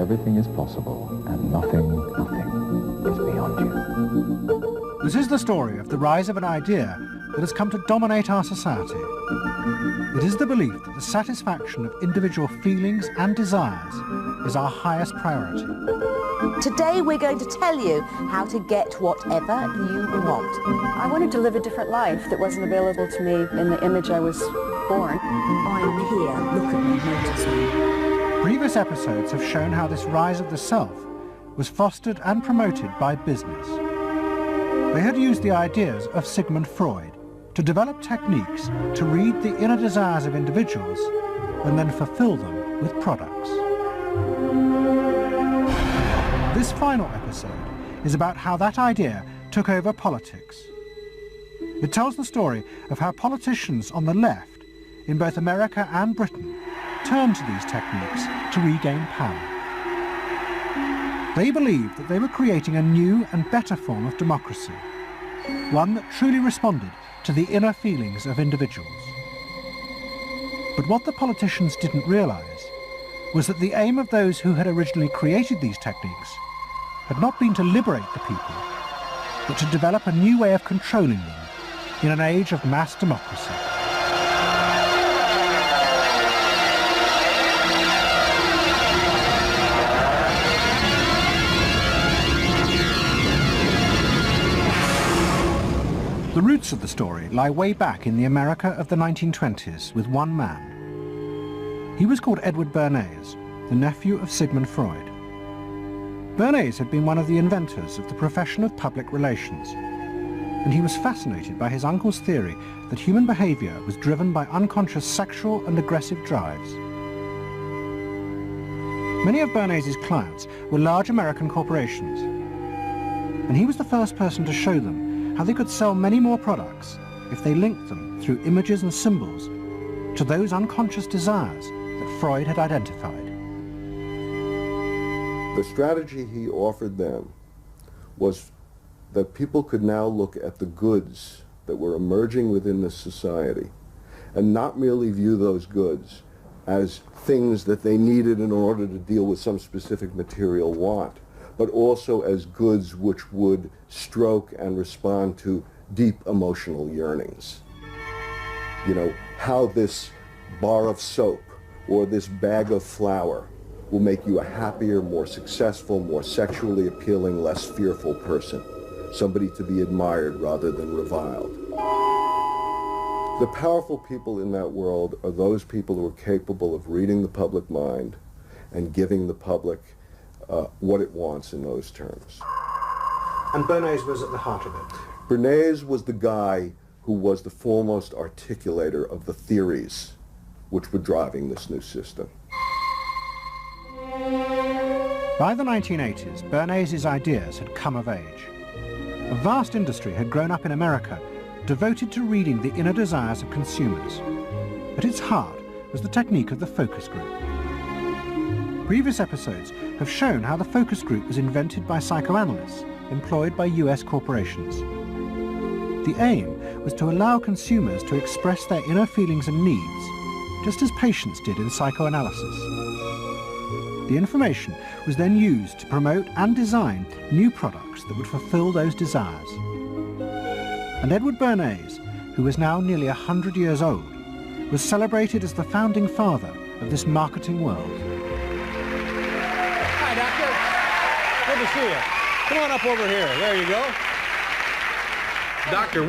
everything is possible and nothing is beyond you. This is the story of the rise of an idea that has come to dominate our society. It is the belief that the satisfaction of individual feelings and desires is our highest priority. Today we're going to tell you how to get whatever you want. I wanted to live a different life that wasn't available to me in the image I was born. I'm here, look at me, notice me. Previous episodes have shown how this rise of the self was fostered and promoted by business. They had used the ideas of Sigmund Freud to develop techniques to read the inner desires of individuals and then fulfill them with products. This final episode is about how that idea took over politics. It tells the story of how politicians on the left, in both America and Britain, turned to these techniques to regain power. They believed that they were creating a new and better form of democracy, one that truly responded to the inner feelings of individuals. But what the politicians didn't realise was that the aim of those who had originally created these techniques had not been to liberate the people, but to develop a new way of controlling them in an age of mass democracy. The roots of the story lie way back in the America of the 1920s with one man. He was called Edward Bernays, the nephew of Sigmund Freud. Bernays had been one of the inventors of the profession of public relations, and he was fascinated by his uncle's theory that human behaviour was driven by unconscious sexual and aggressive drives. Many of Bernays' clients were large American corporations, and he was the first person to show them how they could sell many more products if they linked them through images and symbols to those unconscious desires that Freud had identified. The strategy he offered them was that people could now look at the goods that were emerging within the society and not merely view those goods as things that they needed in order to deal with some specific material want, but also as goods which would stroke and respond to deep emotional yearnings. You know, how this bar of soap or this bag of flour will make you a happier, more successful, more sexually appealing, less fearful person, somebody to be admired rather than reviled. The powerful people in that world are those people who are capable of reading the public mind and giving the public what it wants in those terms. And Bernays was at the heart of it. Bernays was the guy who was the foremost articulator of the theories which were driving this new system. By the 1980s, Bernays' ideas had come of age. A vast industry had grown up in America devoted to reading the inner desires of consumers. At its heart was the technique of the focus group. Previous episodes have shown how the focus group was invented by psychoanalysts employed by US corporations. The aim was to allow consumers to express their inner feelings and needs, just as patients did in psychoanalysis. The information was then used to promote and design new products that would fulfill those desires. And Edward Bernays, who was now nearly 100 years old, was celebrated as the founding father of this marketing world. Hi, Doctor. Good to see you. Come on up over here. There you go. Doctor,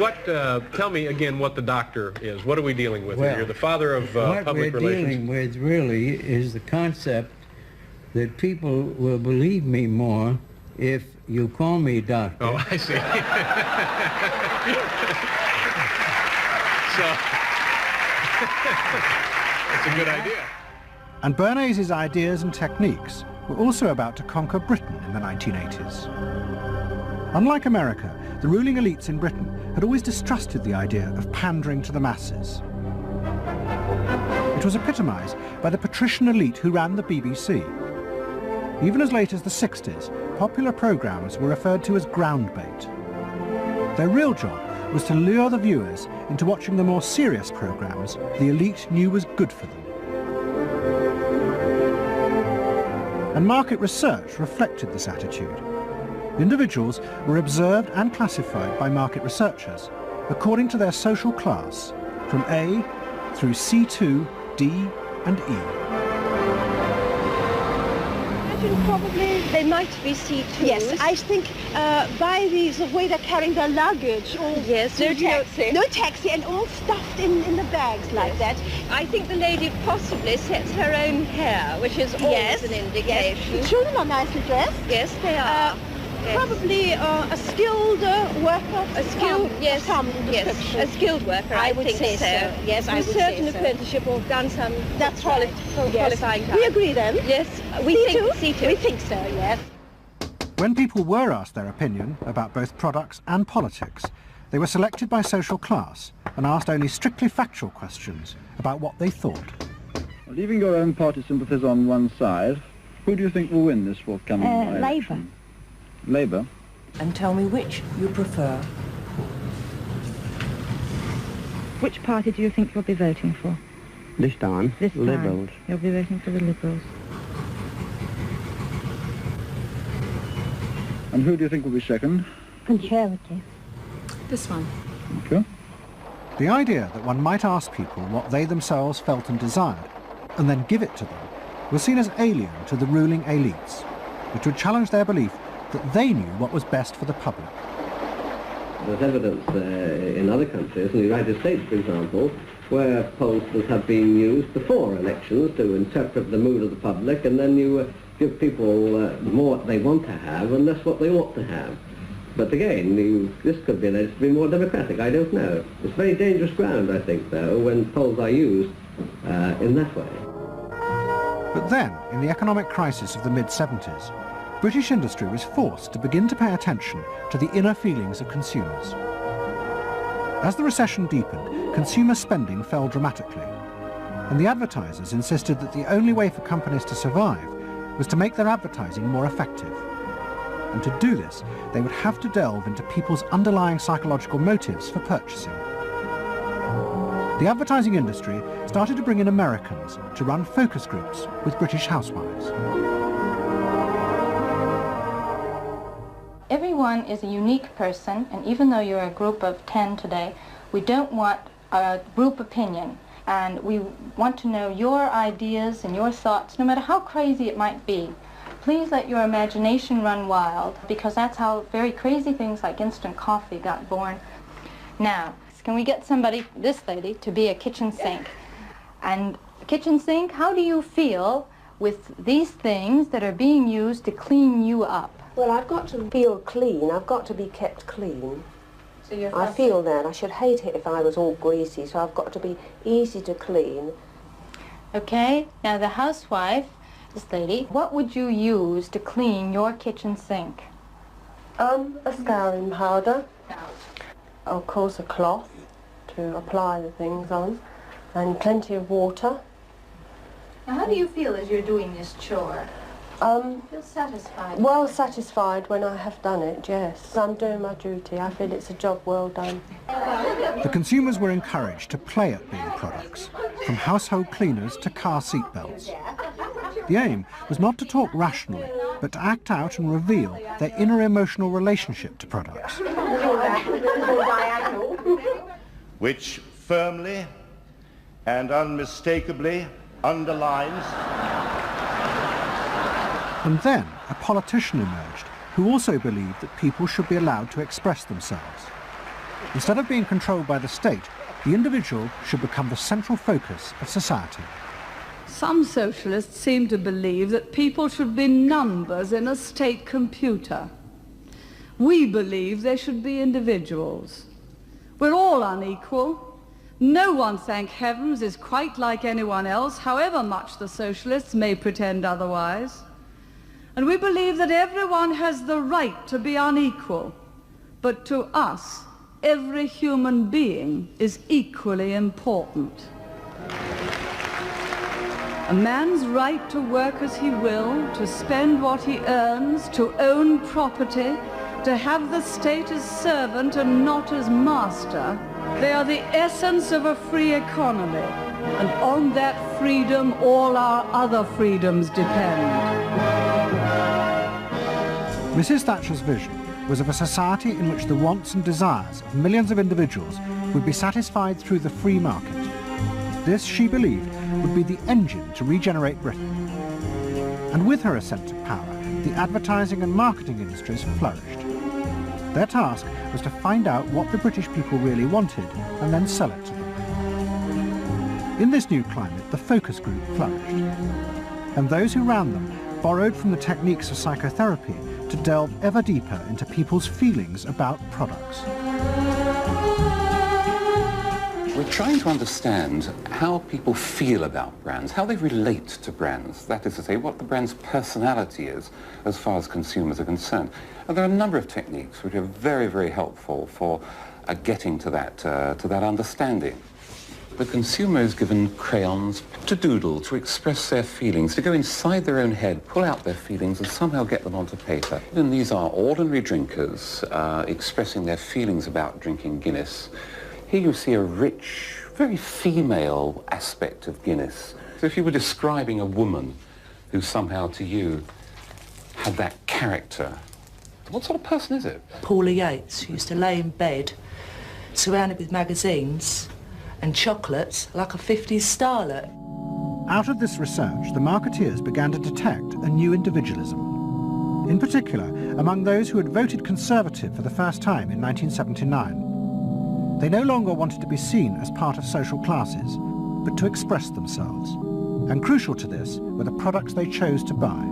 tell me again what the doctor is. What are we dealing with here? You're the father of public relations. What we're dealing with really is the concept that people will believe me more if you call me doctor. Oh, I see. So, that's a good idea. And Bernays' ideas and techniques were also about to conquer Britain in the 1980s. Unlike America, the ruling elites in Britain had always distrusted the idea of pandering to the masses. It was epitomised by the patrician elite who ran the BBC. Even as late as the 60s, popular programmes were referred to as ground bait. Their real job was to lure the viewers into watching the more serious programmes the elite knew was good for them. and market research reflected this attitude. Individuals were observed and classified by market researchers according to their social class, from A through C2, D and E. Probably they might be C2s. Yes, I think by the way they're carrying their luggage, all yes, no taxi. No taxi, and all stuffed in the bags like that. I think the lady possibly sets her own hair, which is always an indication. Yes. Children are nicely dressed. Yes, they are. Yes. Probably a skilled worker. A skilled, yes, description. a skilled worker. I would think say so. Yes, I would say so. Certain apprenticeship or done some. That's right. Qualifying. We agree then. Yes, we think C2. We think so. Yes. When people were asked their opinion about both products and politics, they were selected by social class and asked only strictly factual questions about what they thought. Leaving your own party sympathies on one side, who do you think will win this forthcoming election? Labour. Labour? And tell me which you prefer. Which party do you think you'll be voting for? This time, Liberals. You'll be voting for the Liberals. And who do you think will be second? Conservative. This one. Okay. The idea that one might ask people what they themselves felt and desired, and then give it to them, was seen as alien to the ruling elites, which would challenge their belief that they knew what was best for the public. There's evidence in other countries, in the United States for example, where pollsters have been used before elections to interpret the mood of the public, and then you give people more what they want to have and less what they ought to have. But again, this could be alleged to be more democratic, I don't know. It's very dangerous ground, I think, though, when polls are used in that way. But then, in the economic crisis of the mid-70s, British industry was forced to begin to pay attention to the inner feelings of consumers. As the recession deepened, consumer spending fell dramatically, and the advertisers insisted that the only way for companies to survive was to make their advertising more effective. And to do this, they would have to delve into people's underlying psychological motives for purchasing. The advertising industry started to bring in Americans to run focus groups with British housewives. Everyone is a unique person, and even though you're a group of 10 today, we don't want a group opinion. And we want to know your ideas and your thoughts, no matter how crazy it might be. Please let your imagination run wild, because that's how very crazy things like instant coffee got born. Now, can we get somebody, this lady, to be a kitchen sink? And kitchen sink, how do you feel with these things that are being used to clean you up? Well, I've got to feel clean. I've got to be kept clean. So I feel that. I should hate it if I was all greasy, so I've got to be easy to clean. Okay, now the housewife, this lady, what would you use to clean your kitchen sink? A scouring powder. Of course, a cloth to apply the things on, and plenty of water. Now, how do you feel as you're doing this chore? Feel satisfied? Well satisfied when I have done it, yes. I'm doing my duty. I feel it's a job well done. The consumers were encouraged to play at being products, from household cleaners to car seat belts. The aim was not to talk rationally, but to act out and reveal their inner emotional relationship to products. Which firmly and unmistakably underlines. And then a politician emerged who also believed that people should be allowed to express themselves. Instead of being controlled by the state, the individual should become the central focus of society. Some socialists seem to believe that people should be numbers in a state computer. We believe they should be individuals. We're all unequal. No one, thank heavens, is quite like anyone else, however much the socialists may pretend otherwise. And we believe that everyone has the right to be unequal, but to us, every human being is equally important. A man's right to work as he will, to spend what he earns, to own property, to have the state as servant and not as master, they are the essence of a free economy, and on that freedom all our other freedoms depend. Mrs. Thatcher's vision was of a society in which the wants and desires of millions of individuals would be satisfied through the free market. This, she believed, would be the engine to regenerate Britain. And with her ascent to power, the advertising and marketing industries flourished. Their task was to find out what the British people really wanted and then sell it to them. In this new climate, the focus group flourished. And those who ran them borrowed from the techniques of psychotherapy to delve ever deeper into people's feelings about products. We're trying to understand how people feel about brands, how they relate to brands. That is to say, what the brand's personality is as far as consumers are concerned. And there are a number of techniques which are very, very helpful for getting to that understanding. The consumer is given crayons to doodle, to express their feelings, to go inside their own head, pull out their feelings and somehow get them onto paper. And these are ordinary drinkers expressing their feelings about drinking Guinness. Here you see a rich, very female aspect of Guinness. So if you were describing a woman who somehow to you had that character, what sort of person is it? Paula Yates, who used to lay in bed, surrounded with magazines and chocolates like a 50s starlet. Out of this research, the marketeers began to detect a new individualism. In particular, among those who had voted Conservative for the first time in 1979. They no longer wanted to be seen as part of social classes, but to express themselves. And crucial to this were the products they chose to buy.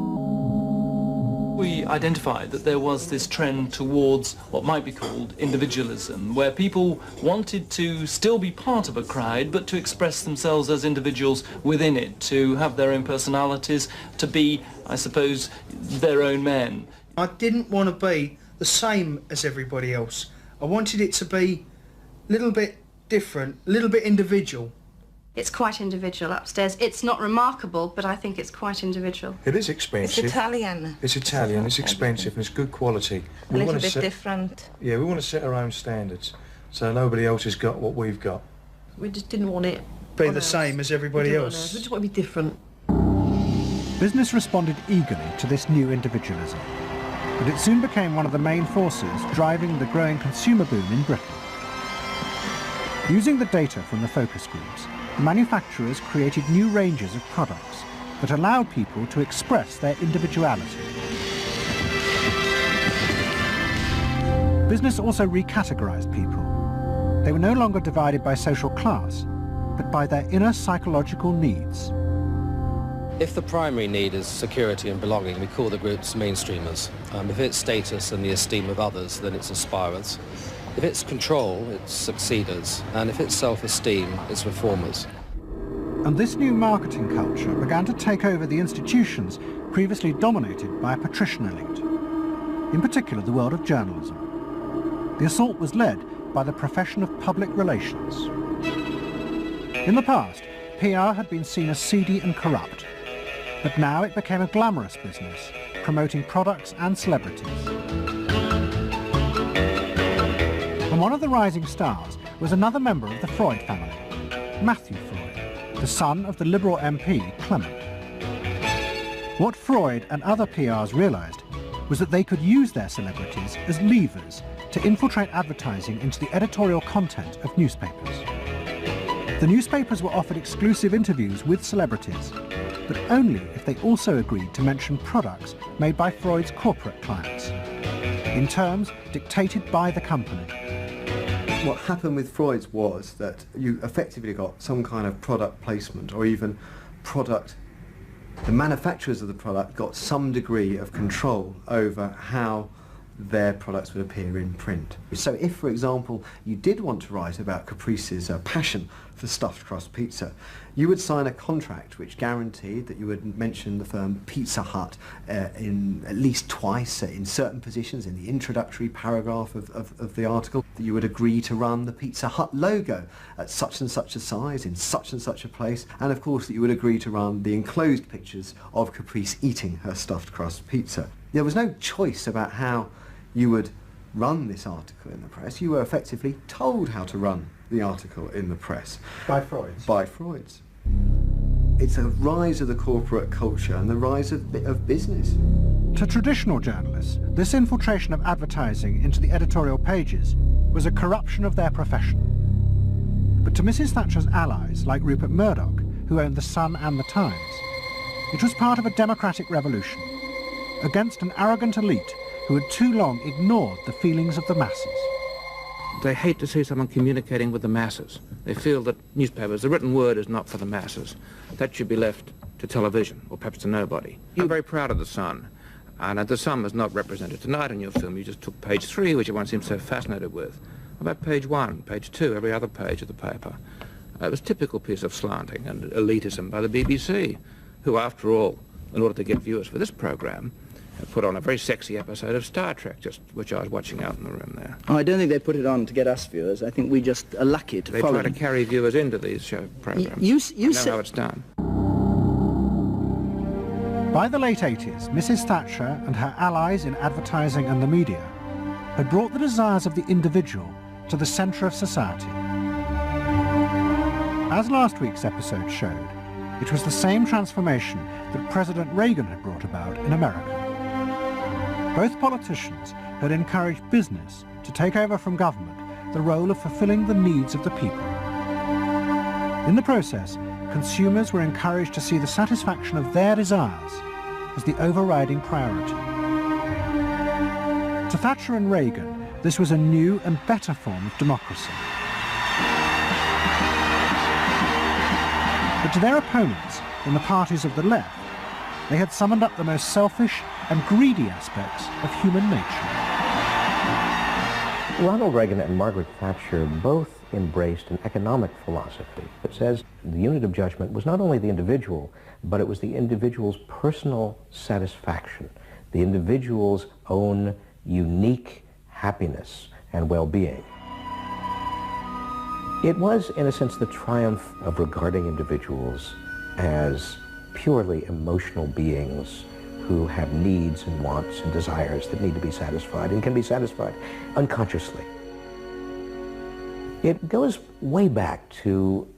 We identified that there was this trend towards what might be called individualism, where people wanted to still be part of a crowd, but to express themselves as individuals within it, to have their own personalities, to be, I suppose, their own men. I didn't want to be the same as everybody else. I wanted it to be a little bit different, a little bit individual. It's quite individual upstairs. It's not remarkable, but I think it's quite individual. It is expensive. It's Italian. It's Italian, it's expensive and it's good quality. A little bit different. Yeah, we want to set our own standards, so nobody else has got what we've got. We just didn't want it be the same as everybody else. We just want to be different. Business responded eagerly to this new individualism, but it soon became one of the main forces driving the growing consumer boom in Britain. Using the data from the focus groups, manufacturers created new ranges of products that allowed people to express their individuality. Business also recategorized people. They were no longer divided by social class, but by their inner psychological needs. If the primary need is security and belonging, we call the groups mainstreamers. If it's status and the esteem of others, then it's aspirers. If it's control, it's succeeders. And if it's self-esteem, it's reformers. And this new marketing culture began to take over the institutions previously dominated by a patrician elite, in particular the world of journalism. The assault was led by the profession of public relations. In the past, PR had been seen as seedy and corrupt, but now it became a glamorous business, promoting products and celebrities. And one of the rising stars was another member of the Freud family, Matthew Freud, the son of the Liberal MP Clement. What Freud and other PRs realised was that they could use their celebrities as levers to infiltrate advertising into the editorial content of newspapers. The newspapers were offered exclusive interviews with celebrities, but only if they also agreed to mention products made by Freud's corporate clients, in terms dictated by the company. What happened with Freud's was that you effectively got some kind of product placement, or even product, the manufacturers of the product got some degree of control over how their products would appear in print. So if, for example, you did want to write about Caprice's passion for stuffed crust pizza, you would sign a contract which guaranteed that you would mention the firm Pizza Hut in at least twice in certain positions in the introductory paragraph of the article, that you would agree to run the Pizza Hut logo at such and such a size in such and such a place, and of course that you would agree to run the enclosed pictures of Caprice eating her stuffed crust pizza. There was no choice about how you would run this article in the press. You were effectively told how to run the article in the press. By Freud's? By Freud's. It's a rise of the corporate culture and the rise of business. To traditional journalists, this infiltration of advertising into the editorial pages was a corruption of their profession. But to Mrs. Thatcher's allies, like Rupert Murdoch, who owned The Sun and The Times, it was part of a democratic revolution against an arrogant elite who had too long ignored the feelings of the masses. They hate to see someone communicating with the masses. They feel that newspapers, the written word is not for the masses. That should be left to television, or perhaps to nobody. I'm very proud of The Sun. And The Sun was not represented tonight in your film. You just took page 3, which everyone seems so fascinated with. About page 1, page 2, every other page of the paper. It was a typical piece of slanting and elitism by the BBC, who, after all, in order to get viewers for this program, put on a very sexy episode of Star Trek, which I was watching out in the room there. Oh, I don't think they put it on to get us viewers. I think we just are lucky to follow They try to carry viewers into these show programs. You know how it's done. By the late 80s, Mrs. Thatcher and her allies in advertising and the media had brought the desires of the individual to the centre of society. As last week's episode showed, it was the same transformation that President Reagan had brought about in America. Both politicians had encouraged business to take over from government the role of fulfilling the needs of the people. In the process, consumers were encouraged to see the satisfaction of their desires as the overriding priority. To Thatcher and Reagan, this was a new and better form of democracy. But to their opponents in the parties of the left, they had summoned up the most selfish and greedy aspects of human nature. Ronald Reagan and Margaret Thatcher both embraced an economic philosophy that says the unit of judgment was not only the individual, but it was the individual's personal satisfaction, the individual's own unique happiness and well-being. It was, in a sense, the triumph of regarding individuals as purely emotional beings who have needs and wants and desires that need to be satisfied and can be satisfied unconsciously. It goes way back to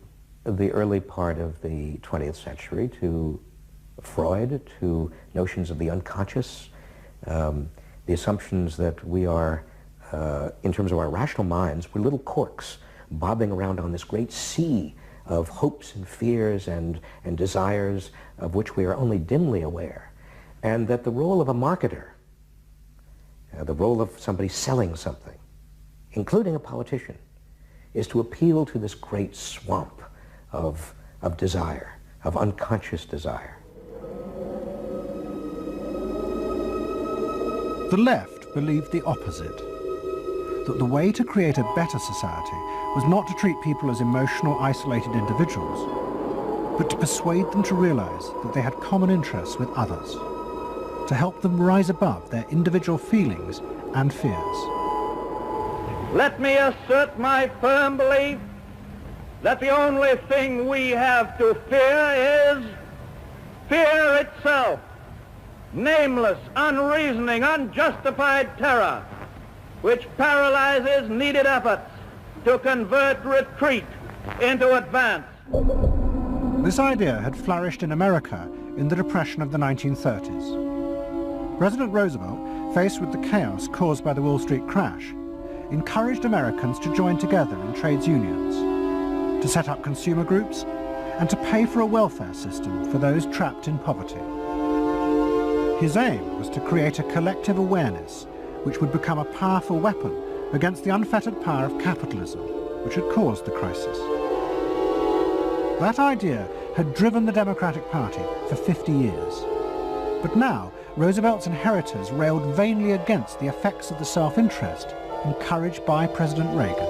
the early part of the 20th century, to Freud, to notions of the unconscious, the assumptions that we are, in terms of our rational minds, we're little corks bobbing around on this great sea of hopes and fears and desires of which we are only dimly aware, and that the role of a marketer, the role of somebody selling something, including a politician, is to appeal to this great swamp of desire, of unconscious desire. The left believed the opposite, that the way to create a better society was not to treat people as emotional, isolated individuals, but to persuade them to realize that they had common interests with others, to help them rise above their individual feelings and fears. Let me assert my firm belief that the only thing we have to fear is fear itself. Nameless, unreasoning, unjustified terror, which paralyzes needed efforts to convert retreat into advance. This idea had flourished in America in the Depression of the 1930s. President Roosevelt, faced with the chaos caused by the Wall Street crash, encouraged Americans to join together in trades unions, to set up consumer groups, and to pay for a welfare system for those trapped in poverty. His aim was to create a collective awareness which would become a powerful weapon against the unfettered power of capitalism, which had caused the crisis. That idea had driven the Democratic Party for 50 years. But now, Roosevelt's inheritors railed vainly against the effects of the self-interest encouraged by President Reagan.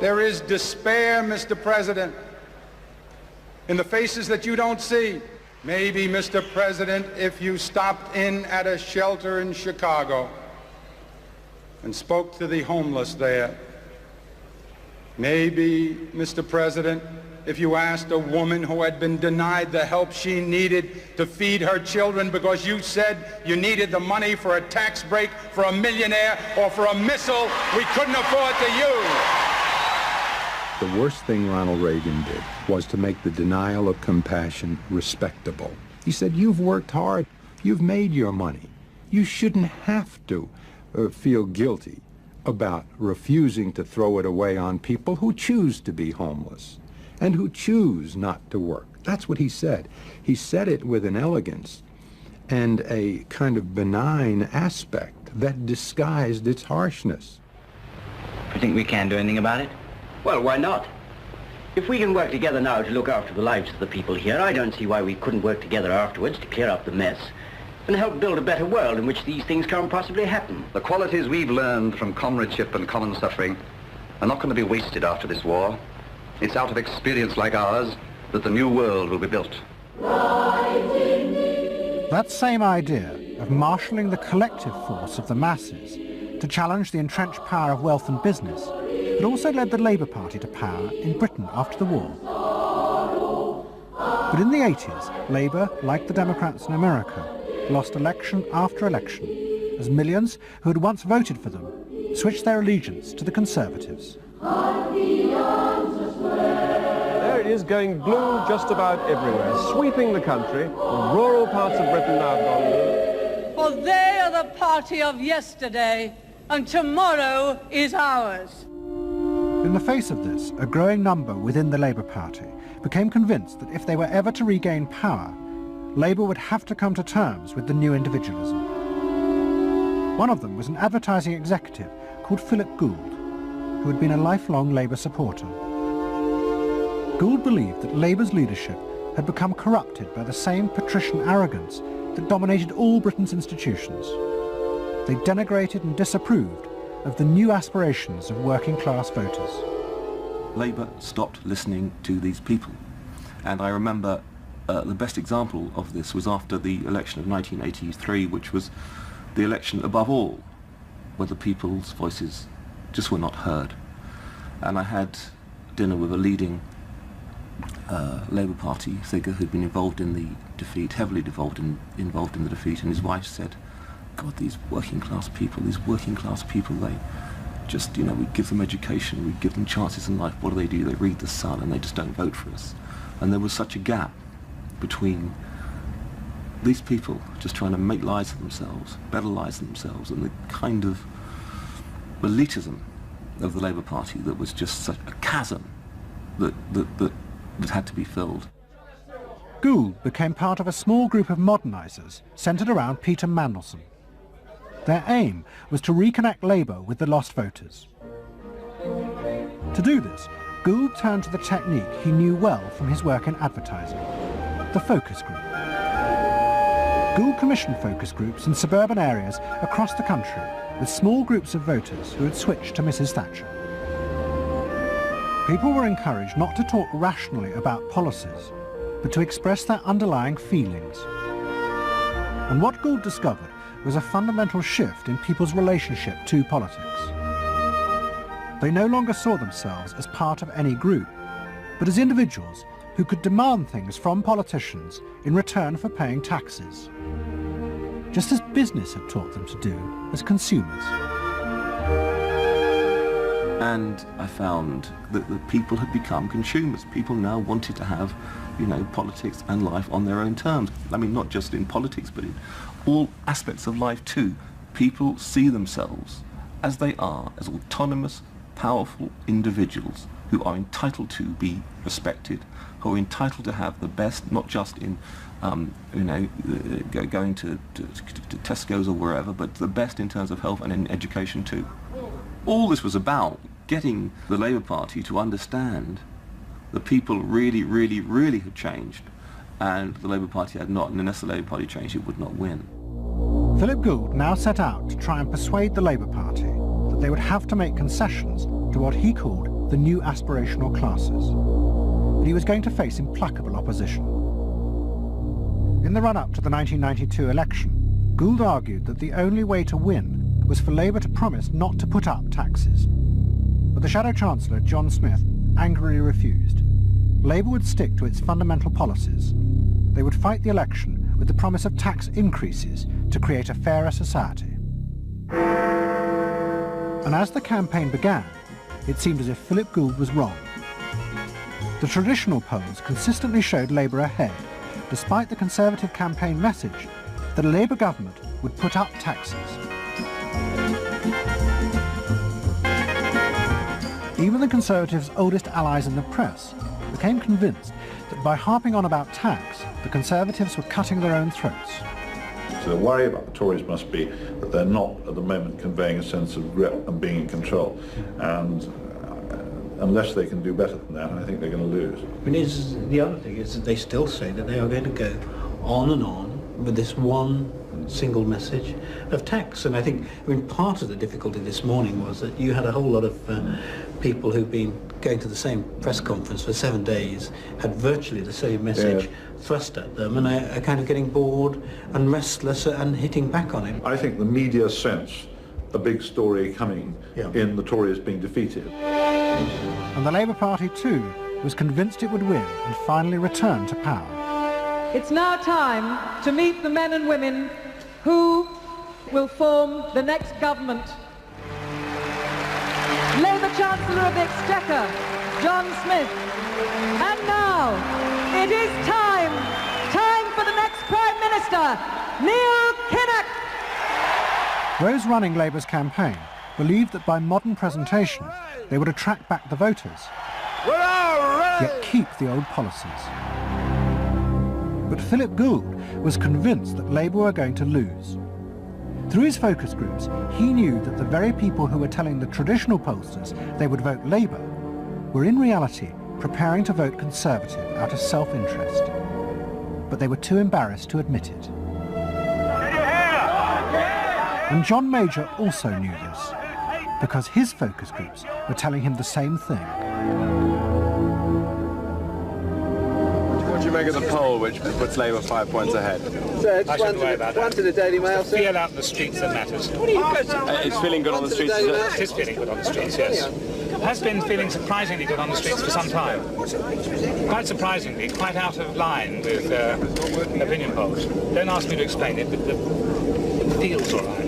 There is despair, Mr. President, in the faces that you don't see. Maybe, Mr. President, if you stopped in at a shelter in Chicago and spoke to the homeless there. Maybe, Mr. President, if you asked a woman who had been denied the help she needed to feed her children because you said you needed the money for a tax break for a millionaire or for a missile we couldn't afford to use. The worst thing Ronald Reagan did was to make the denial of compassion respectable. He said, you've worked hard, you've made your money. You shouldn't have to feel guilty about refusing to throw it away on people who choose to be homeless and who choose not to work. That's what he said. He said it with an elegance and a kind of benign aspect that disguised its harshness. You think we can do anything about it? Well, why not? If we can work together now to look after the lives of the people here, I don't see why we couldn't work together afterwards to clear up the mess and help build a better world in which these things can't possibly happen. The qualities we've learned from comradeship and common suffering are not going to be wasted after this war. It's out of experience like ours that the new world will be built. That same idea of marshalling the collective force of the masses to challenge the entrenched power of wealth and business had also led the Labour Party to power in Britain after the war. But in the 80s, Labour, like the Democrats in America, lost election after election as millions who had once voted for them switched their allegiance to the Conservatives. There it is, going blue just about everywhere, sweeping the country. The rural parts of Britain now have gone blue. For they are the party of yesterday, and tomorrow is ours. In the face of this, a growing number within the Labour Party became convinced that if they were ever to regain power, Labour would have to come to terms with the new individualism. One of them was an advertising executive called Philip Gould, who had been a lifelong Labour supporter. Gould believed that Labour's leadership had become corrupted by the same patrician arrogance that dominated all Britain's institutions. They denigrated and disapproved of the new aspirations of working-class voters. Labour stopped listening to these people. And I remember the best example of this was after the election of 1983, which was the election above all, where the people's voices just were not heard. And I had dinner with a leading Labour Party figure who'd been involved in the defeat, heavily involved in the defeat, and his wife said, God, these working class people, they just, we give them education, we give them chances in life, what do? They read the Sun and they just don't vote for us. And there was such a gap between these people just trying to make lives for themselves, better lives for themselves, and the kind of elitism of the Labour Party that was just such a chasm that had to be filled. Gould became part of a small group of modernisers centred around Peter Mandelson. Their aim was to reconnect Labour with the lost voters. To do this, Gould turned to the technique he knew well from his work in advertising, the focus group. Gould commissioned focus groups in suburban areas across the country with small groups of voters who had switched to Mrs. Thatcher. People were encouraged not to talk rationally about policies, but to express their underlying feelings. And what Gould discovered was a fundamental shift in people's relationship to politics. They no longer saw themselves as part of any group, but as individuals who could demand things from politicians in return for paying taxes, just as business had taught them to do as consumers. And I found that the people had become consumers. People now wanted to have, politics and life on their own terms. I mean, not just in politics, but in all aspects of life too. People see themselves as they are, as autonomous, powerful individuals who are entitled to be respected, who are entitled to have the best, not just in, going to Tesco's or wherever, but the best in terms of health and in education too. All this was about getting the Labour Party to understand that people really, really, really had changed, and the Labour Party had not, and unless the Labour Party changed, it would not win. Philip Gould now set out to try and persuade the Labour Party that they would have to make concessions to what he called the new aspirational classes. But he was going to face implacable opposition. In the run-up to the 1992 election, Gould argued that the only way to win was for Labour to promise not to put up taxes. But the Shadow Chancellor, John Smith, angrily refused. Labour would stick to its fundamental policies. They would fight the election with the promise of tax increases to create a fairer society. And as the campaign began, it seemed as if Philip Gould was wrong. The traditional polls consistently showed Labour ahead, despite the Conservative campaign message that a Labour government would put up taxes. Even the Conservatives' oldest allies in the press became convinced that by harping on about tax, the Conservatives were cutting their own throats. So the worry about the Tories must be that they're not at the moment conveying a sense of grip and being in control. And unless they can do better than that, I think they're going to lose. The other thing is that they still say that they are going to go on and on with this one single message of tax. And I think, part of the difficulty this morning was that you had a whole lot of people who've been going to the same press conference for 7 days, had virtually the same message thrust at them, and are kind of getting bored and restless and hitting back on it. I think the media sense a big story coming in the Tories being defeated. And the Labour Party too was convinced it would win and finally return to power. It's now time to meet the men and women who will form the next government. Labour Chancellor of the Exchequer, John Smith. And now, it is time for the next Prime Minister, Neil Kinnock. Those running Labour's campaign believed that by modern presentation they would attract back the voters, yet keep the old policies. But Philip Gould was convinced that Labour were going to lose. Through his focus groups, he knew that the very people who were telling the traditional pollsters they would vote Labour were in reality preparing to vote Conservative out of self-interest. But they were too embarrassed to admit it. And John Major also knew this, because his focus groups were telling him the same thing. What do you make of the poll which puts Labour 5 points ahead? Sir, just one to the Daily Mail, sir. Feel out in the streets that matters. It's feeling good on the streets, is it? It is feeling good on the streets, yes. It has been feeling surprisingly good on the streets for some time. Quite surprisingly, quite out of line with opinion polls. Don't ask me to explain it, but it feels all right.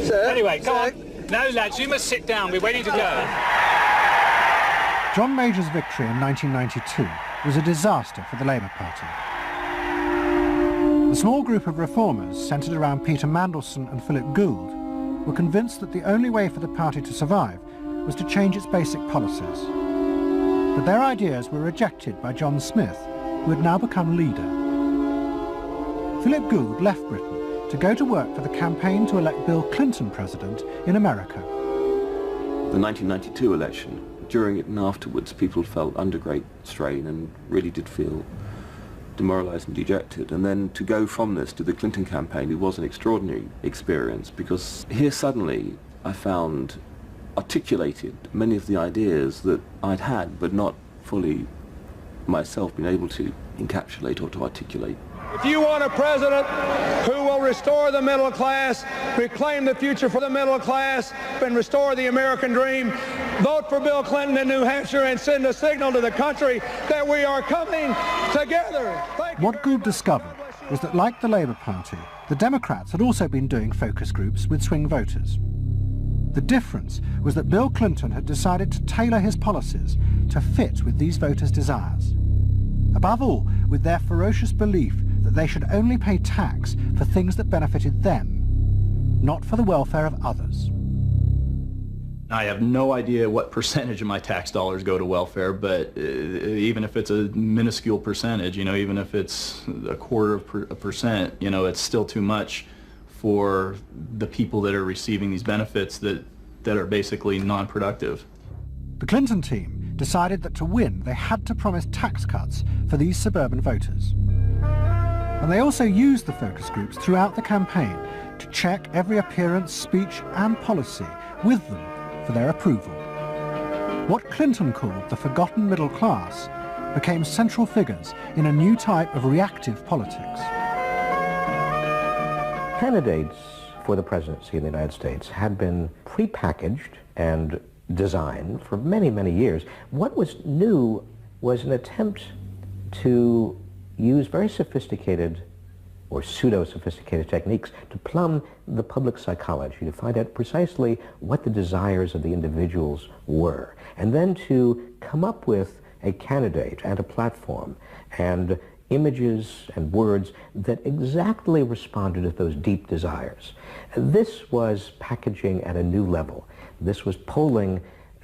Sir, anyway, go on. No, lads, you must sit down. We're waiting to go. John Major's victory in 1992 was a disaster for the Labour Party. The small group of reformers centred around Peter Mandelson and Philip Gould were convinced that the only way for the party to survive was to change its basic policies. But their ideas were rejected by John Smith, who had now become leader. Philip Gould left Britain to go to work for the campaign to elect Bill Clinton president in America. The 1992 election, during it and afterwards, people felt under great strain and really did feel demoralised and dejected. And then to go from this to the Clinton campaign, it was an extraordinary experience, because here suddenly I found articulated many of the ideas that I'd had but not fully myself been able to encapsulate or to articulate. If you want a president who will restore the middle class, reclaim the future for the middle class, and restore the American dream, vote for Bill Clinton in New Hampshire and send a signal to the country that we are coming together. What Gould discovered was that, like the Labour Party, the Democrats had also been doing focus groups with swing voters. The difference was that Bill Clinton had decided to tailor his policies to fit with these voters' desires. Above all, with their ferocious belief that they should only pay tax for things that benefited them, not for the welfare of others. I have no idea what percentage of my tax dollars go to welfare, but even if it's a minuscule percentage, even if it's 0.25%, it's still too much for the people that are receiving these benefits that are basically non-productive. The Clinton team decided that to win, they had to promise tax cuts for these suburban voters. And they also used the focus groups throughout the campaign to check every appearance, speech and policy with them for their approval. What Clinton called the forgotten middle class became central figures in a new type of reactive politics. Candidates for the presidency in the United States had been prepackaged and designed for many, many years. What was new was an attempt to use very sophisticated or pseudo-sophisticated techniques to plumb the public psychology, to find out precisely what the desires of the individuals were, and then to come up with a candidate and a platform and images and words that exactly responded to those deep desires. This was packaging at a new level. This was polling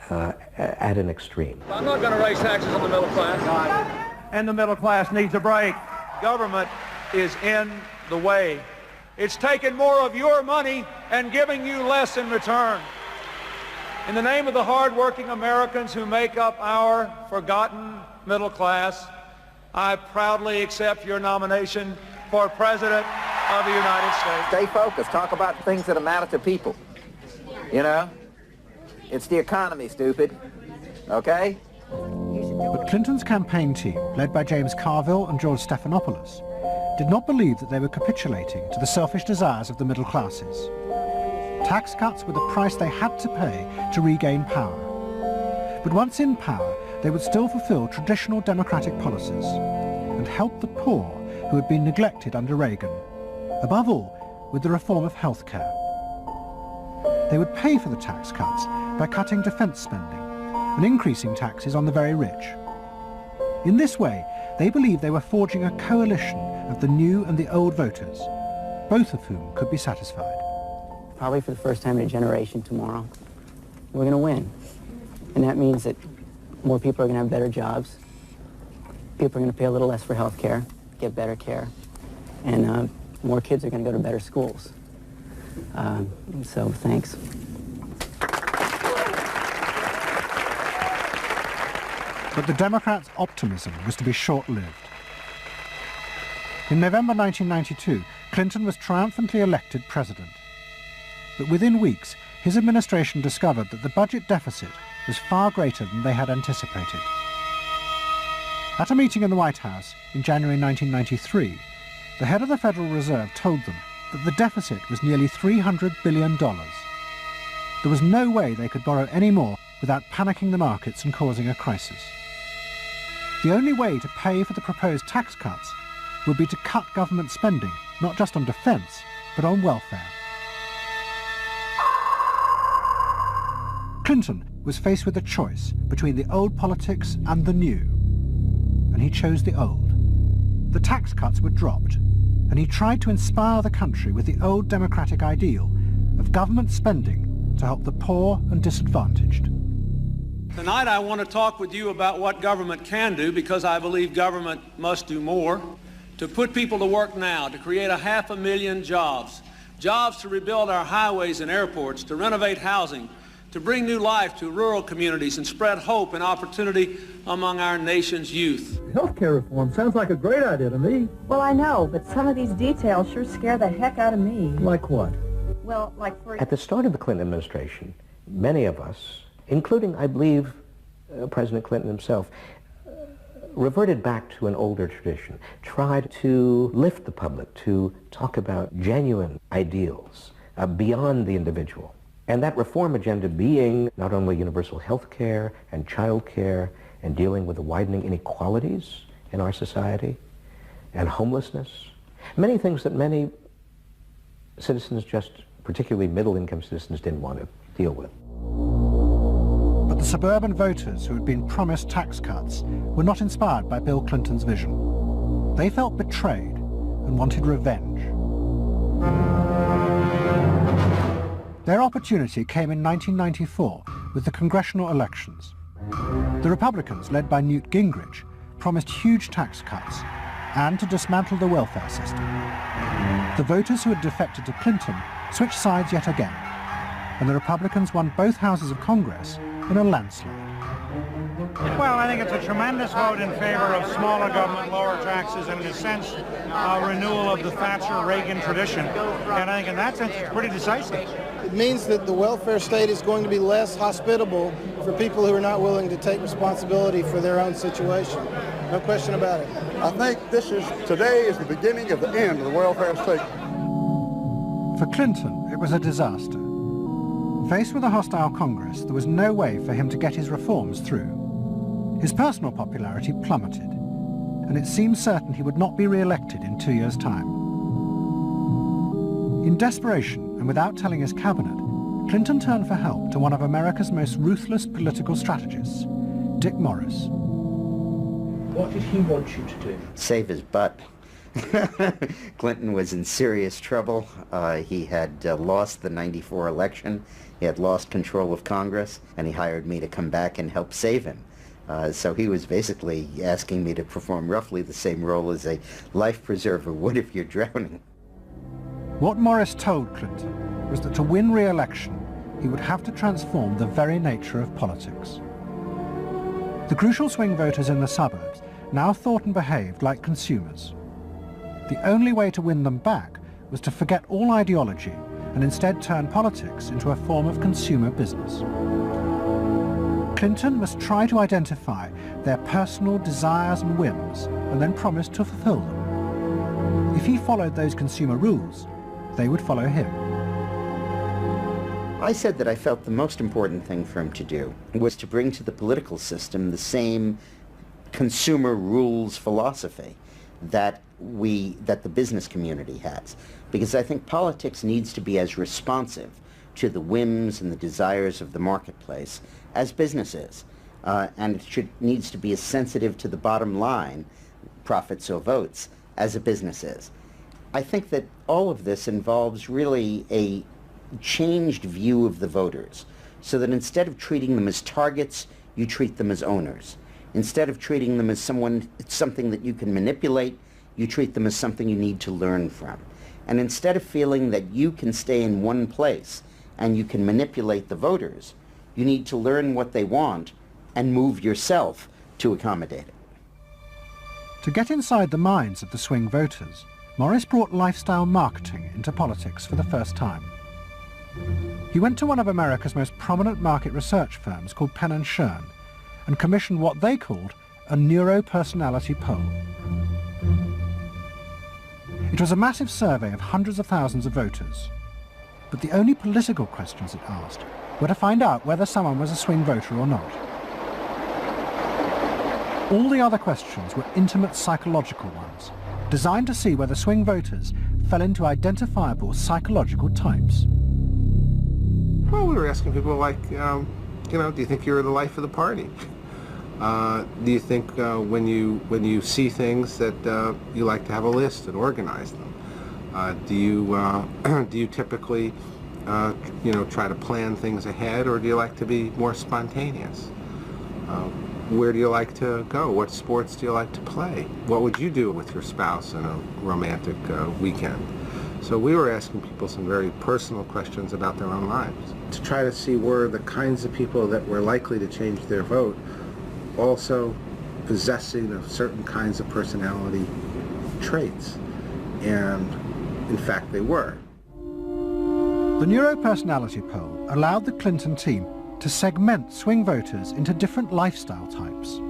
at an extreme. I'm not going to raise taxes on the middle class. And the middle class needs a break. Government is in the way. It's taking more of your money and giving you less in return. In the name of the hard-working Americans who make up our forgotten middle class, I proudly accept your nomination for President of the United States. Stay focused. Talk about things that matter to people. You know? It's the economy, stupid. Okay? But Clinton's campaign team, led by James Carville and George Stephanopoulos, did not believe that they were capitulating to the selfish desires of the middle classes. Tax cuts were the price they had to pay to regain power. But once in power, they would still fulfill traditional democratic policies and help the poor who had been neglected under Reagan, above all with the reform of healthcare. They would pay for the tax cuts by cutting defence spending and increasing taxes on the very rich. In this way, they believed they were forging a coalition of the new and the old voters, both of whom could be satisfied. Probably for the first time in a generation tomorrow, we're going to win. And that means that more people are going to have better jobs, people are going to pay a little less for health care, get better care, and more kids are going to go to better schools. So thanks. But the Democrats' optimism was to be short-lived. In November 1992, Clinton was triumphantly elected president. But within weeks, his administration discovered that the budget deficit was far greater than they had anticipated. At a meeting in the White House in January 1993, the head of the Federal Reserve told them that the deficit was nearly $300 billion. There was no way they could borrow any more without panicking the markets and causing a crisis. The only way to pay for the proposed tax cuts would be to cut government spending, not just on defence, but on welfare. Clinton was faced with a choice between the old politics and the new, and he chose the old. The tax cuts were dropped, and he tried to inspire the country with the old democratic ideal of government spending to help the poor and disadvantaged. Tonight I want to talk with you about what government can do, because I believe government must do more, to put people to work now, to create 500,000 jobs, jobs to rebuild our highways and airports, to renovate housing, to bring new life to rural communities and spread hope and opportunity among our nation's youth. Healthcare reform sounds like a great idea to me. Well, I know, but some of these details sure scare the heck out of me. Like what? Well, like for... At the start of the Clinton administration, many of us, including, I believe, President Clinton himself, reverted back to an older tradition, tried to lift the public, to talk about genuine ideals beyond the individual. And that reform agenda being not only universal health care and child care and dealing with the widening inequalities in our society and homelessness, many things that many citizens, just particularly middle-income citizens, didn't want to deal with. But the suburban voters who had been promised tax cuts were not inspired by Bill Clinton's vision. They felt betrayed and wanted revenge. Their opportunity came in 1994 with the congressional elections. The Republicans, led by Newt Gingrich, promised huge tax cuts and to dismantle the welfare system. The voters who had defected to Clinton switched sides yet again, and the Republicans won both houses of Congress in a landslide. Well, I think it's a tremendous vote in favor of smaller government, lower taxes, and in a sense, a renewal of the Thatcher-Reagan tradition. And I think in that sense, it's pretty decisive. It means that the welfare state is going to be less hospitable for people who are not willing to take responsibility for their own situation. No question about it. I think today is the beginning of the end of the welfare state. For Clinton, it was a disaster. Faced with a hostile Congress, there was no way for him to get his reforms through. His personal popularity plummeted, and it seemed certain he would not be re-elected in 2 years' time. In desperation, and without telling his cabinet, Clinton turned for help to one of America's most ruthless political strategists, Dick Morris. What did he want you to do? Save his butt. Clinton was in serious trouble. He had lost the '94 election. He had lost control of Congress, and he hired me to come back and help save him. So he was basically asking me to perform roughly the same role as a life preserver would if you're drowning. What Morris told Clinton was that to win re-election, he would have to transform the very nature of politics. The crucial swing voters in the suburbs now thought and behaved like consumers. The only way to win them back was to forget all ideology and instead turn politics into a form of consumer business. Clinton must try to identify their personal desires and whims and then promise to fulfill them. If he followed those consumer rules, they would follow him. I said that I felt the most important thing for him to do was to bring to the political system the same consumer rules philosophy that the business community has. Because I think politics needs to be as responsive to the whims and the desires of the marketplace as business is. And it needs to be as sensitive to the bottom line, profits or votes, as a business is. I think that all of this involves really a changed view of the voters, so that instead of treating them as targets, you treat them as owners. Instead of treating them as something that you can manipulate, you treat them as something you need to learn from. And instead of feeling that you can stay in one place and you can manipulate the voters, you need to learn what they want and move yourself to accommodate it. To get inside the minds of the swing voters, Morris brought lifestyle marketing into politics for the first time. He went to one of America's most prominent market research firms called Penn & Shern and commissioned what they called a neuro-personality poll. It was a massive survey of hundreds of thousands of voters, but the only political questions it asked were to find out whether someone was a swing voter or not. All the other questions were intimate psychological ones, designed to see whether swing voters fell into identifiable psychological types. Well, we were asking people like, do you think you're the life of the party? Do you think when you see things that you like to have a list and organize them? Do you typically try to plan things ahead, or do you like to be more spontaneous? Where do you like to go? What sports do you like to play? What would you do with your spouse on a romantic weekend? So we were asking people some very personal questions about their own lives to try to see were the kinds of people that were likely to change their vote also possessing of certain kinds of personality traits. And in fact, they were. The neuro-personality poll allowed the Clinton team to segment swing voters into different lifestyle types.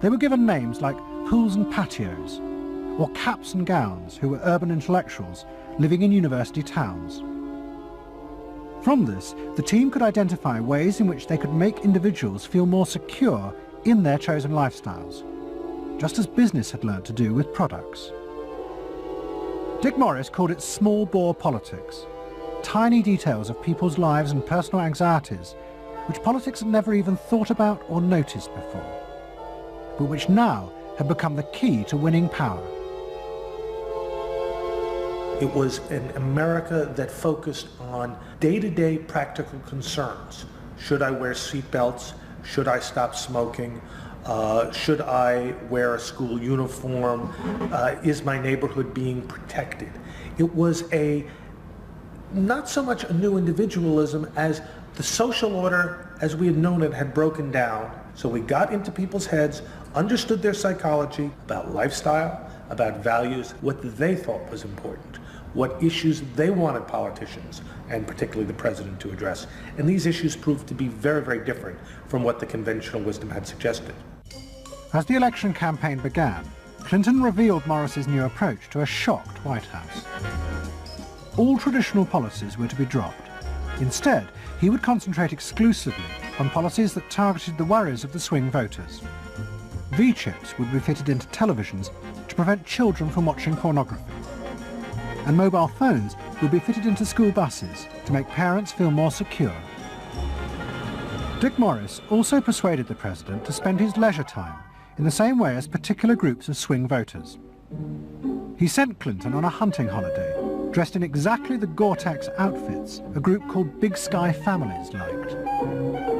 They were given names like pools and patios, or caps and gowns, who were urban intellectuals living in university towns. From this, the team could identify ways in which they could make individuals feel more secure in their chosen lifestyles, just as business had learned to do with products. Dick Morris called it small bore politics, tiny details of people's lives and personal anxieties which politics had never even thought about or noticed before, but which now had become the key to winning power. It was an America that focused on day-to-day practical concerns. Should I wear seatbelts? Should I stop smoking? Should I wear a school uniform? Is my neighborhood being protected? It was not so much a new individualism as the social order as we had known it had broken down. So we got into people's heads, understood their psychology about lifestyle, about values, what they thought was important, what issues they wanted politicians, and particularly the president, to address. And these issues proved to be very, very different from what the conventional wisdom had suggested. As the election campaign began, Clinton revealed Morris's new approach to a shocked White House. All traditional policies were to be dropped. Instead, he would concentrate exclusively on policies that targeted the worries of the swing voters. V-chips would be fitted into televisions to prevent children from watching pornography. And mobile phones would be fitted into school buses to make parents feel more secure. Dick Morris also persuaded the president to spend his leisure time in the same way as particular groups of swing voters. He sent Clinton on a hunting holiday, dressed in exactly the Gore-Tex outfits a group called Big Sky Families liked.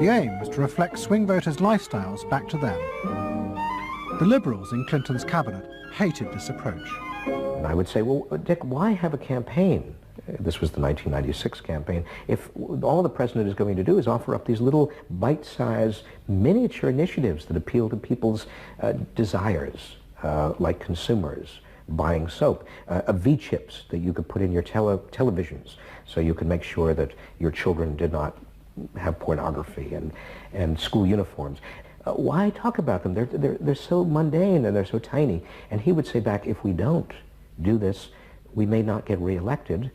The aim was to reflect swing voters' lifestyles back to them. The Liberals in Clinton's cabinet hated this approach. And I would say, well, Dick, why have a campaign? This was the 1996 campaign. If all the president is going to do is offer up these little bite-sized miniature initiatives that appeal to people's desires, like consumers, buying soap, V-chips that you could put in your televisions so you could make sure that your children did not have pornography, and school uniforms. Why talk about them? They're so mundane and they're so tiny. And he would say back, if we don't do this, we may not get reelected.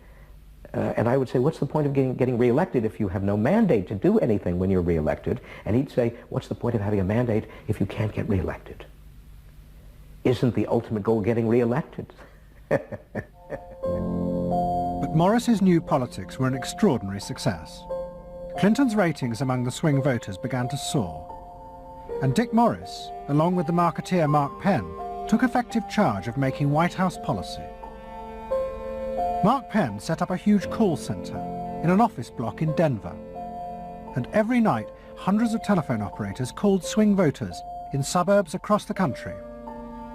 And I would say, what's the point of getting reelected if you have no mandate to do anything when you're reelected? And he'd say, what's the point of having a mandate if you can't get reelected? Isn't the ultimate goal getting reelected? But Morris's new politics were an extraordinary success. Clinton's ratings among the swing voters began to soar. And Dick Morris, along with the marketeer Mark Penn, took effective charge of making White House policy. Mark Penn set up a huge call center in an office block in Denver. And every night, hundreds of telephone operators called swing voters in suburbs across the country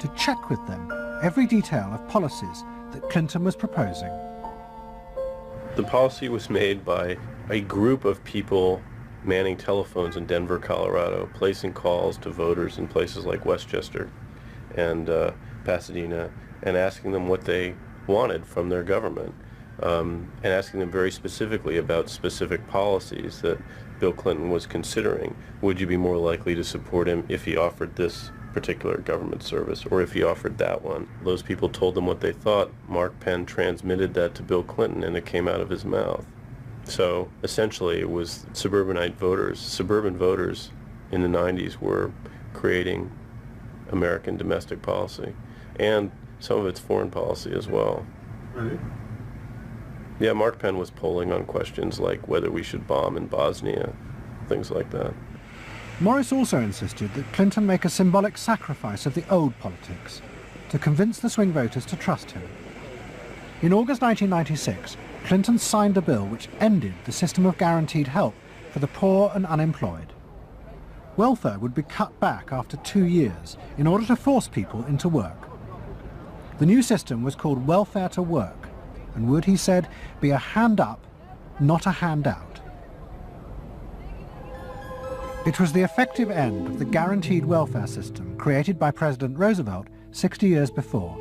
to check with them every detail of policies that Clinton was proposing. The policy was made by a group of people manning telephones in Denver, Colorado, placing calls to voters in places like Westchester and Pasadena, and asking them what they wanted from their government, and asking them very specifically about specific policies that Bill Clinton was considering. Would you be more likely to support him if he offered this particular government service, or if he offered that one? Those people told them what they thought. Mark Penn transmitted that to Bill Clinton, and it came out of his mouth. So essentially it was suburban voters in the 90s were creating American domestic policy, and some of its foreign policy as well. Really? Yeah, Mark Penn was polling on questions like whether we should bomb in Bosnia, things like that. Morris also insisted that Clinton make a symbolic sacrifice of the old politics to convince the swing voters to trust him. In August 1996, Clinton signed a bill which ended the system of guaranteed help for the poor and unemployed. Welfare would be cut back after 2 years in order to force people into work. The new system was called welfare to work, and would, he said, be a hand up, not a handout. It was the effective end of the guaranteed welfare system created by President Roosevelt 60 years before.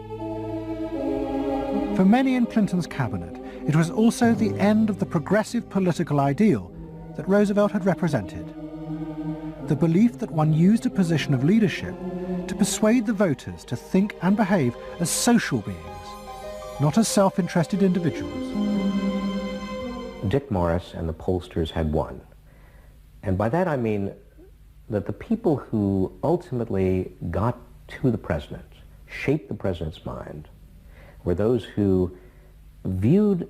For many in Clinton's cabinet, it was also the end of the progressive political ideal that Roosevelt had represented. The belief that one used a position of leadership to persuade the voters to think and behave as social beings, not as self-interested individuals. Dick Morris and the pollsters had won. And by that I mean that the people who ultimately got to the president, shaped the president's mind, were those who viewed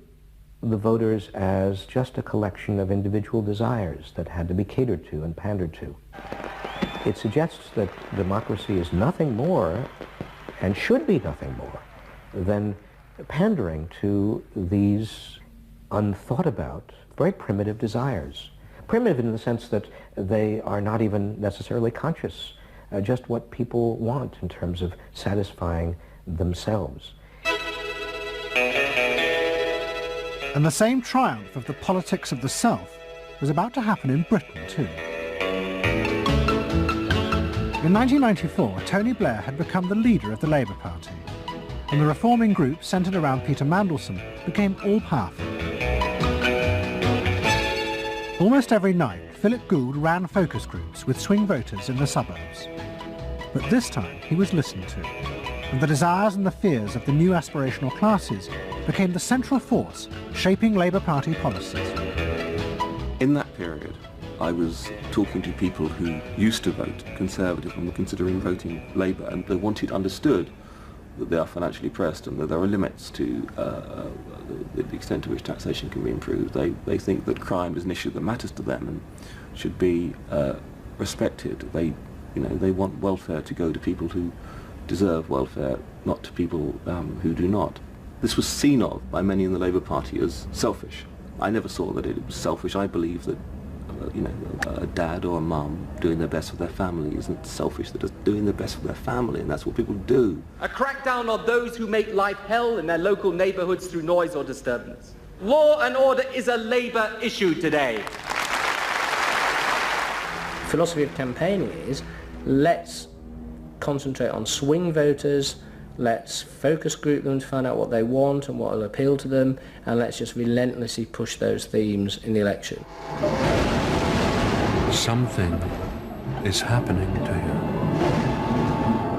the voters as just a collection of individual desires that had to be catered to and pandered to. It suggests that democracy is nothing more, and should be nothing more, than pandering to these unthought about, very primitive desires. Primitive in the sense that they are not even necessarily conscious, just what people want in terms of satisfying themselves. And the same triumph of the politics of the South was about to happen in Britain too. In 1994, Tony Blair had become the leader of the Labour Party, and the reforming group centred around Peter Mandelson became all-powerful. Almost every night, Philip Gould ran focus groups with swing voters in the suburbs. But this time he was listened to, and the desires and the fears of the new aspirational classes became the central force shaping Labour Party policies. In that period, I was talking to people who used to vote Conservative and were considering voting Labour, and they understood that they are financially pressed and that there are limits to the extent to which taxation can be improved. They think that crime is an issue that matters to them and should be respected. They You know, they want welfare to go to people who deserve welfare, not to people who do not. This was seen of by many in the Labour Party as selfish. I never saw that it was selfish. I believe that, you know, a dad or a mum doing their best for their family isn't selfish. They're just doing their best for their family, and that's what people do. A crackdown on those who make life hell in their local neighbourhoods through noise or disturbance. Law and order is a Labour issue today. Philosophy of campaigning is, let's concentrate on swing voters, let's focus group them to find out what they want and what will appeal to them, and let's just relentlessly push those themes in the election. Something is happening to you.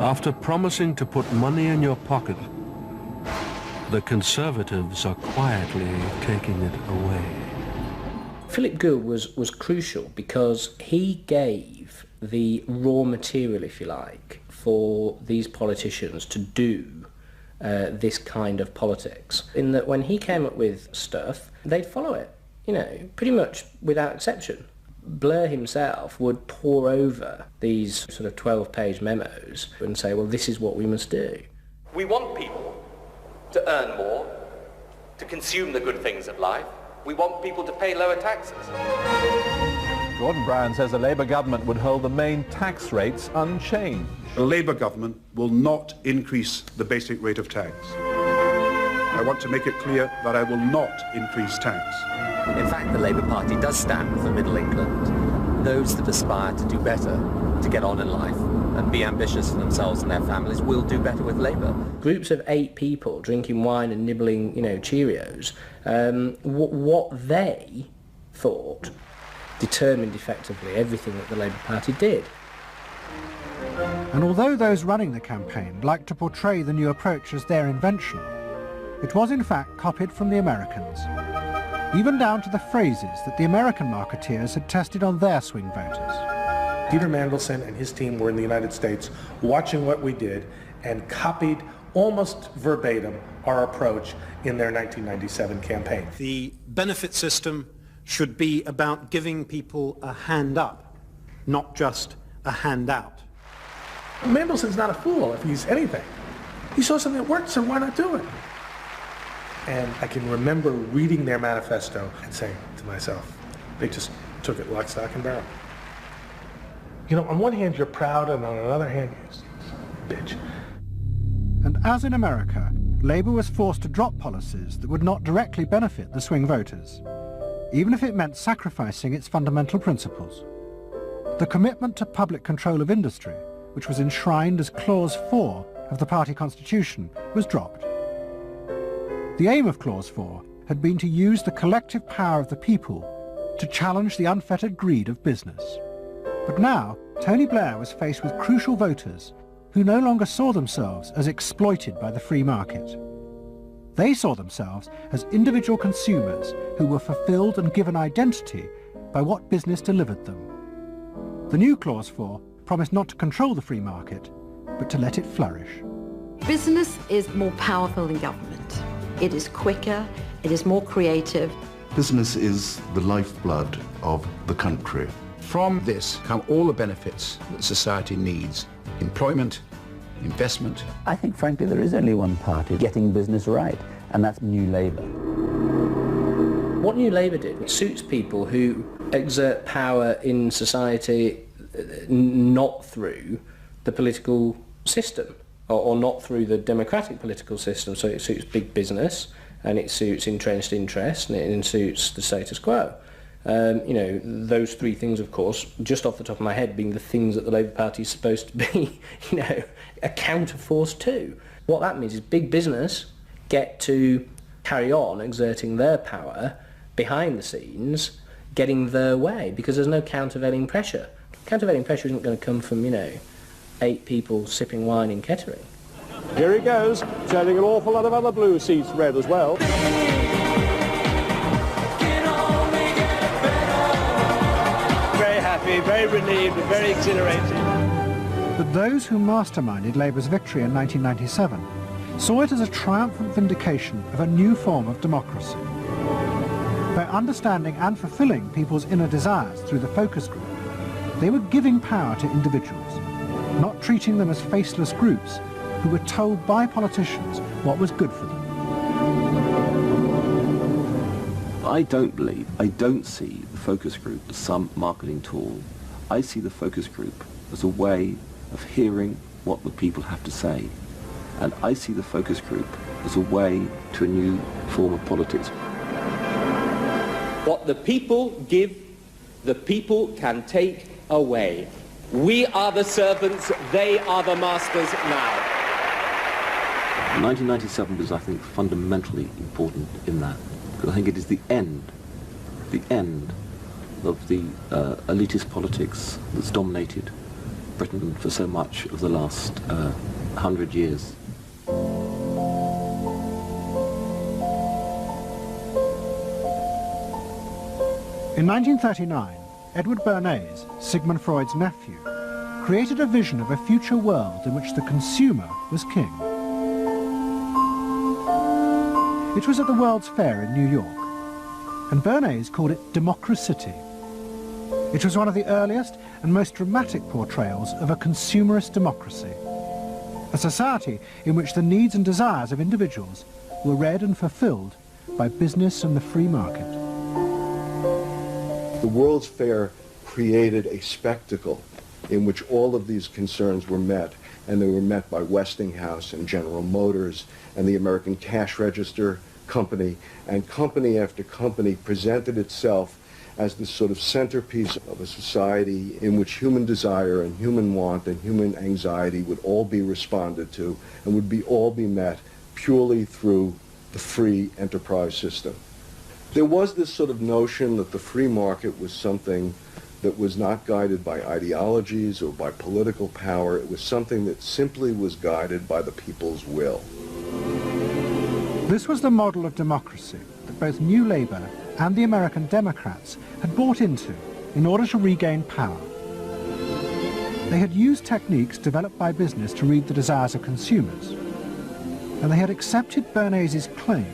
After promising to put money in your pocket, the Conservatives are quietly taking it away. Philip Gould was crucial because he gave the raw material, if you like, for these politicians to do this kind of politics. In that when he came up with stuff, they'd follow it, you know, pretty much without exception. Blair himself would pore over these sort of 12-page memos and say, well, this is what we must do. We want people to earn more, to consume the good things of life. We want people to pay lower taxes. Gordon Brown says a Labour government would hold the main tax rates unchanged. The Labour government will not increase the basic rate of tax. I want to make it clear that I will not increase tax. In fact, the Labour Party does stand for Middle England, those that aspire to do better, to get on in life, and be ambitious for themselves and their families will do better with Labour. Groups of 8 people drinking wine and nibbling, you know, Cheerios, what they thought determined effectively everything that the Labour Party did. And although those running the campaign liked to portray the new approach as their invention, it was in fact copied from the Americans, even down to the phrases that the American marketeers had tested on their swing voters. Peter Mandelson and his team were in the United States watching what we did and copied almost verbatim our approach in their 1997 campaign. The benefit system should be about giving people a hand up, not just a handout. Mandelson's not a fool if he's anything. He saw something that worked, so why not do it? And I can remember reading their manifesto and saying to myself, they just took it lock, stock, and barrel. You know, on one hand you're proud, and on another hand you're bitch. And as in America, Labour was forced to drop policies that would not directly benefit the swing voters, even if it meant sacrificing its fundamental principles. The commitment to public control of industry, which was enshrined as Clause 4 of the party constitution, was dropped. The aim of Clause 4 had been to use the collective power of the people to challenge the unfettered greed of business. But now, Tony Blair was faced with crucial voters who no longer saw themselves as exploited by the free market. They saw themselves as individual consumers who were fulfilled and given identity by what business delivered them. The new Clause 4 promised not to control the free market, but to let it flourish. Business is more powerful than government. It is quicker, it is more creative. Business is the lifeblood of the country. From this come all the benefits that society needs. Employment, investment. I think, frankly, there is only one party getting business right, and that's New Labour. What New Labour did suits people who exert power in society not through the political system, or not through the democratic political system. So it suits big business, and it suits entrenched interest, and it suits the status quo. You know, those 3 things, of course, just off the top of my head, being the things that the Labour Party is supposed to be, you know, a counterforce to. What that means is big business get to carry on exerting their power behind the scenes, getting their way, because there's no countervailing pressure. Countervailing pressure isn't going to come from, you know, 8 people sipping wine in Kettering. Here he goes, turning an awful lot of other blue seats red as well. Very relieved and very exhilarated. But those who masterminded Labour's victory in 1997 saw it as a triumphant vindication of a new form of democracy. By understanding and fulfilling people's inner desires through the focus group, They were giving power to individuals, not treating them as faceless groups who were told by politicians what was good for them. I don't see the focus group as some marketing tool. I see the focus group as a way of hearing what the people have to say. And I see the focus group as a way to a new form of politics. What the people give, the people can take away. We are the servants, they are the masters now. 1997 was, I think, fundamentally important in that. Because I think it is the end of the elitist politics that's dominated Britain for so much of the last 100 years. In 1939, Edward Bernays, Sigmund Freud's nephew, created a vision of a future world in which the consumer was king. It was at the World's Fair in New York, and Bernays called it Democracy. It was one of the earliest and most dramatic portrayals of a consumerist democracy, a society in which the needs and desires of individuals were read and fulfilled by business and the free market. The World's Fair created a spectacle in which all of these concerns were met, and they were met by Westinghouse and General Motors and the American Cash Register Company, and company after company presented itself as this sort of centerpiece of a society in which human desire and human want and human anxiety would all be responded to and would all be met purely through the free enterprise system. There was this sort of notion that the free market was something that was not guided by ideologies or by political power. It was something that simply was guided by the people's will. This was the model of democracy that both New Labour and the American Democrats had bought into in order to regain power. They had used techniques developed by business to read the desires of consumers, and they had accepted Bernays' claim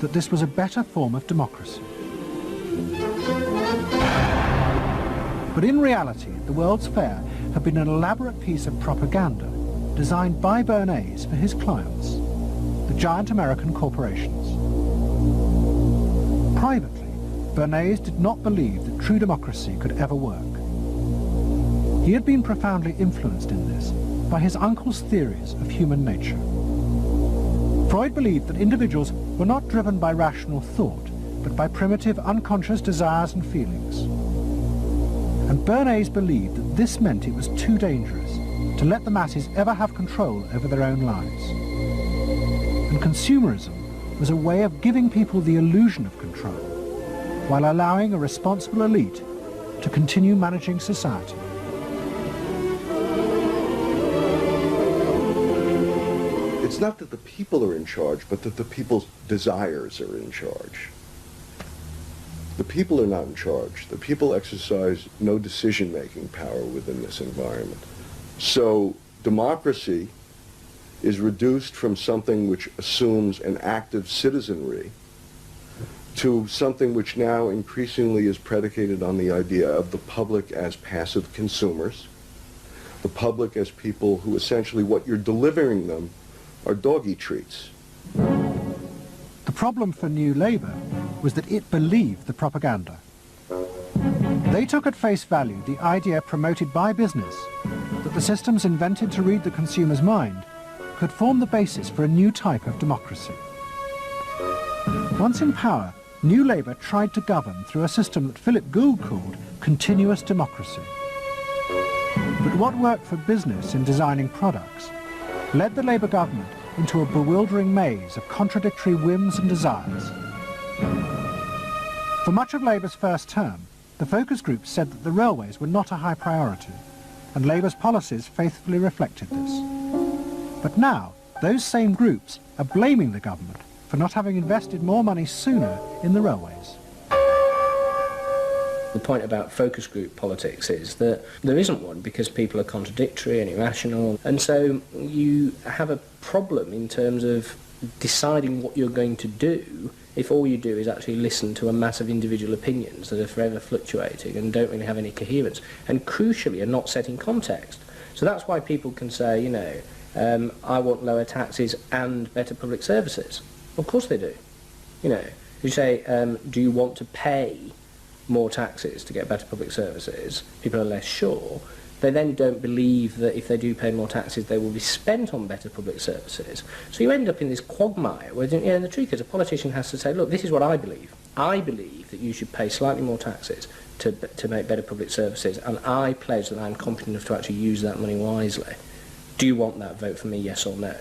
that this was a better form of democracy. But in reality, the World's Fair had been an elaborate piece of propaganda designed by Bernays for his clients, the giant American corporations. Privately, Bernays did not believe that true democracy could ever work. He had been profoundly influenced in this by his uncle's theories of human nature. Freud believed that individuals were not driven by rational thought, but by primitive unconscious desires and feelings. And Bernays believed that this meant it was too dangerous to let the masses ever have control over their own lives. And consumerism was a way of giving people the illusion of control, while allowing a responsible elite to continue managing society. It's not that the people are in charge, but that the people's desires are in charge. The people are not in charge. The people exercise no decision-making power within this environment. So democracy is reduced from something which assumes an active citizenry to something which now increasingly is predicated on the idea of the public as passive consumers, the public as people who essentially what you're delivering them are doggy treats. The problem for New Labour was that it believed the propaganda. They took at face value the idea promoted by business that the systems invented to read the consumer's mind could form the basis for a new type of democracy. Once in power, New Labour tried to govern through a system that Philip Gould called continuous democracy. But what worked for business in designing products led the Labour government into a bewildering maze of contradictory whims and desires. For much of Labour's first term, the focus groups said that the railways were not a high priority, and Labour's policies faithfully reflected this. But now, those same groups are blaming the government for not having invested more money sooner in the railways. The point about focus group politics is that there isn't one because people are contradictory and irrational, and so you have a problem in terms of deciding what you're going to do if all you do is actually listen to a mass of individual opinions that are forever fluctuating and don't really have any coherence, and crucially are not set in context. So that's why people can say, you know, I want lower taxes and better public services. Of course they do. You know, you say, do you want to pay more taxes to get better public services? People are less sure. They then don't believe that if they do pay more taxes, they will be spent on better public services. So you end up in this quagmire where, you know, the truth is a politician has to say, look, this is what I believe. I believe that you should pay slightly more taxes to make better public services, and I pledge that I'm competent enough to actually use that money wisely. Do you want that? Vote for me, yes or no.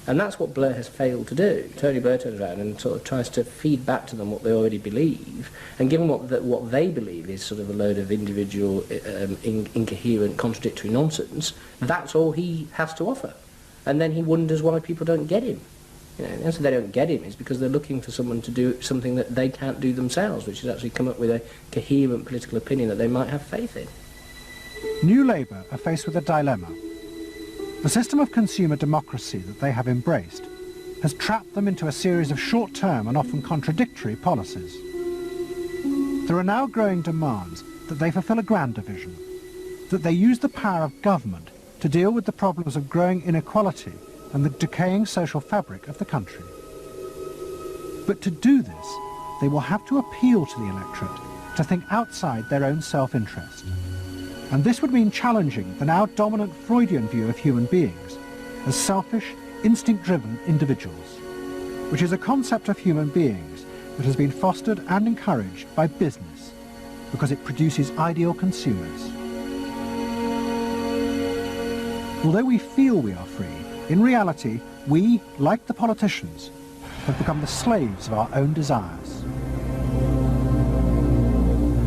And that's what Blair has failed to do. Tony Blair turns around and sort of tries to feed back to them what they already believe, and given what they believe is sort of a load of individual, incoherent, contradictory nonsense, that's all he has to offer. And then he wonders why people don't get him. You know, the answer they don't get him is because they're looking for someone to do something that they can't do themselves, which is actually come up with a coherent political opinion that they might have faith in. New Labour are faced with a dilemma. The system of consumer democracy that they have embraced has trapped them into a series of short-term and often contradictory policies. There are now growing demands that they fulfil a grander vision, that they use the power of government to deal with the problems of growing inequality and the decaying social fabric of the country. But to do this, they will have to appeal to the electorate to think outside their own self-interest. And this would mean challenging the now dominant Freudian view of human beings as selfish, instinct-driven individuals, which is a concept of human beings that has been fostered and encouraged by business because it produces ideal consumers. Although we feel we are free, in reality, we, like the politicians, have become the slaves of our own desires.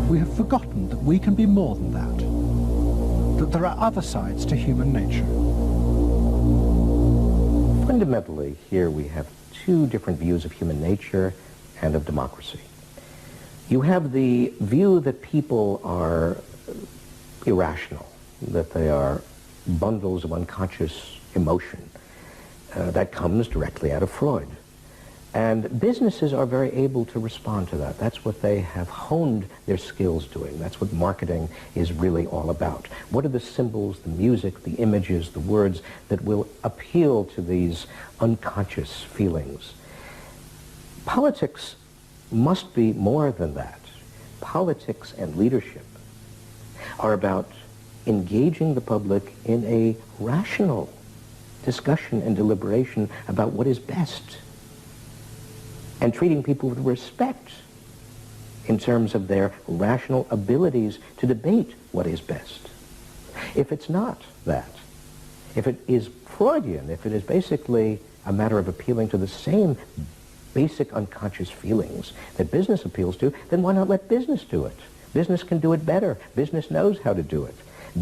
We have forgotten that we can be more than that there are other sides to human nature. Fundamentally, here we have two different views of human nature and of democracy. You have the view that people are irrational, that they are bundles of unconscious emotion. That comes directly out of Freud. And businesses are very able to respond to that. That's what they have honed their skills doing. That's what marketing is really all about. What are the symbols, the music, the images, the words that will appeal to these unconscious feelings? Politics must be more than that. Politics and leadership are about engaging the public in a rational discussion and deliberation about what is best, and treating people with respect in terms of their rational abilities to debate what is best. If it's not that, if it is Freudian, if it is basically a matter of appealing to the same basic unconscious feelings that business appeals to, then why not let business do it? Business can do it better. Business knows how to do it.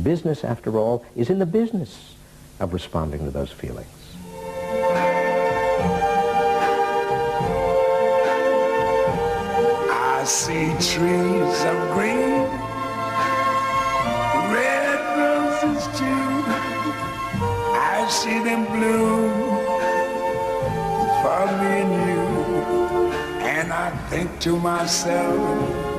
Business, after all, is in the business of responding to those feelings. I see trees of green, red roses too. I see them bloom for me and you. And I think to myself,